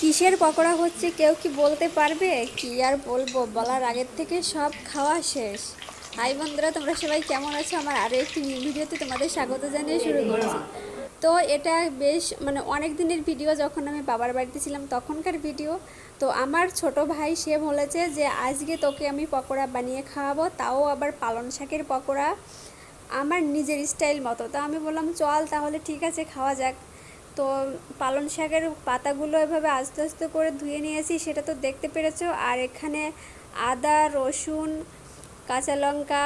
কিসের পকোড়া হচ্ছে কেউ কি বলতে পারবে? কি আর বলবো, বলার আগের থেকে সব খাওয়া শেষ। হাই বন্ধুরা, তোমরা সবাই কেমন আছো? আমার আরও একটি নিউ ভিডিওতে তোমাদের স্বাগত জানিয়ে শুরু করছি। তো এটা বেশ অনেক দিনের ভিডিও, যখন আমি বাবার বাড়িতে ছিলাম তখনকার ভিডিও। তো আমার ছোট ভাই সে বলেছে যে আজকে তোকে আমি পকোড়া বানিয়ে খাওয়াবো, তাও আবার পালং শাকের পকোড়া আমার নিজের স্টাইল মতো। তো আমি বললাম চল তাহলে, ঠিক আছে খাওয়া যাক। তো পালং শাকের পাতাগুলো এভাবে আস্তে আস্তে করে ধুয়ে নিয়েছি, সেটা তো দেখতে পেরেছো। আর এখানে আদা, রসুন, কাঁচা লঙ্কা,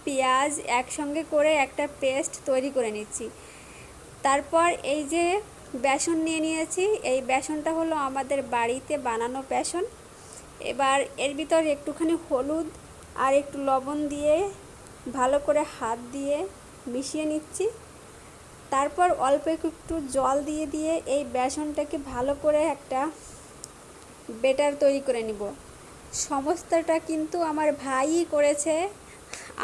পেঁয়াজ একসঙ্গে করে একটা পেস্ট তৈরি করে নিচ্ছি। তারপর এই যে বেসন নিয়ে নিয়েছি, এই বেসনটা হলো আমাদের বাড়িতে বানানো বেসন। এবার এর ভিতর একটুখানি হলুদ আর একটু লবণ দিয়ে ভালো করে হাত দিয়ে মিশিয়ে নিচ্ছি। তারপর অল্প একটু জল দিয়ে দিয়ে এই বেসনটাকে ভালো করে একটা বেটার তৈরি করে নিব। সমস্তটা কিন্তু আমার ভাইই করেছে,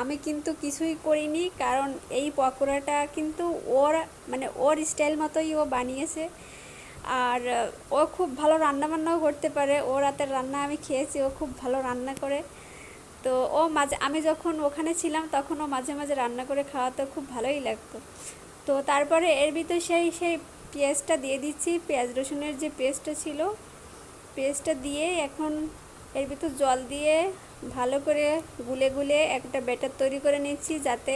আমি কিন্তু কিছুই করিনি। কারণ এই পকোড়াটা কিন্তু ওর স্টাইল মতোই ও বানিয়েছে। আর ও খুব ভালো রান্নাবান্নাও করতে পারে, ওর হাতের রান্না আমি খেয়েছি, ও খুব ভালো রান্না করে। তো আমি যখন ওখানে ছিলাম তখন ও মাঝে মাঝে রান্না করে খাওয়াতে খুব ভালোই লাগতো। তো তারপরে এর ভিতর সেই পেঁয়াজটা দিয়ে দিচ্ছি, পেঁয়াজ রসুনের যে পেস্টটা ছিল, পেস্টটা দিয়ে এখন এর ভিতর জল দিয়ে ভালো করে গুলে গুলে একটা ব্যাটার তৈরি করে নিচ্ছি, যাতে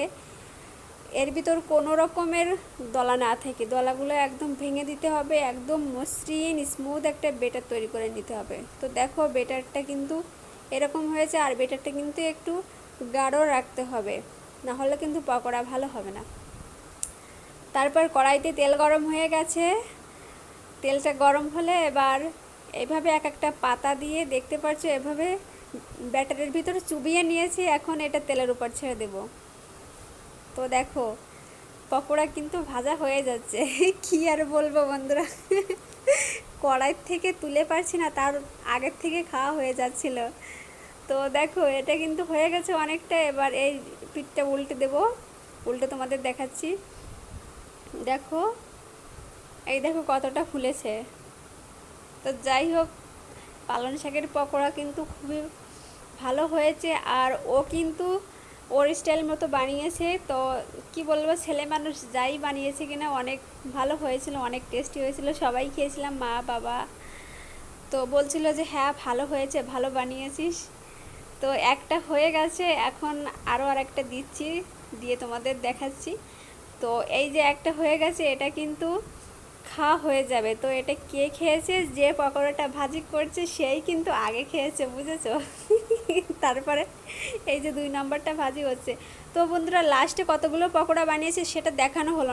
এর ভিতর কোনো রকমের দলা না থাকে। দলাগুলো একদম ভেঙে দিতে হবে, একদম মসৃণ স্মুথ একটা ব্যাটার তৈরি করে নিতে হবে। তো দেখো ব্যাটারটা কিন্তু এরকম হয়েছে, আর ব্যাটারটা কিন্তু একটু গাঢ় রাখতে হবে, না হলে কিন্তু পকোড়া ভালো হবে না। তারপর কড়াইতে তেল গরম হয়ে গেছে, তেলটা গরম হলে এবার এভাবে এক একটা পাতা দিয়ে, দেখতে পাচ্ছ এভাবে ব্যাটারের ভিতরে চুবিয়ে নিয়েছি, এখন এটা তেলের উপর ছেড়ে দেব। তো দেখো পকোড়া কিন্তু ভাজা হয়ে যাচ্ছে। কি আর বলবো বন্ধুরা, কড়াই থেকে তুলে পারছি না, তার আগের থেকে খাওয়া হয়ে যাচ্ছিল। তো দেখো এটা কিন্তু হয়ে গেছে অনেকটা। এবার এই পিঠটা উল্টে দেব, উল্টে তোমাদের দেখাচ্ছি। দেখো এই দেখো কতটা ফুলেছে। তো যাই হোক, পালং শাকের পকোড়া কিন্তু খুবই ভালো হয়েছে, আর ও কিন্তু ওর স্টাইল মতো বানিয়েছে। তো কি বলবো, ছেলে মানুষ যাই বানিয়েছে কিনা অনেক ভালো হয়েছিল, অনেক টেস্টি হয়েছিল, সবাই খেয়েছিলাম, মা বাবা। তো বলছিল যে হ্যাঁ ভালো হয়েছে, ভালো বানিয়েছিস। তো একটা হয়ে গেছে, এখন আরও একটা দিচ্ছি, দিয়ে তোমাদের দেখাচ্ছি। তো এই যে একটা হয়ে গেছে, এটা কিন্তু খাওয়া হয়ে যাবে। তো এটা কে খেয়েছে, যে পকোড়াটা ভাজি করছে সেই কিন্তু আগে খেয়েছে, বুঝেছো? তারপরে এই যে 2 নম্বরটা ভাজি হচ্ছে। তো বন্ধুরা লাস্টে কতগুলো পকোড়া বানিয়েছে সেটা দেখানো হলো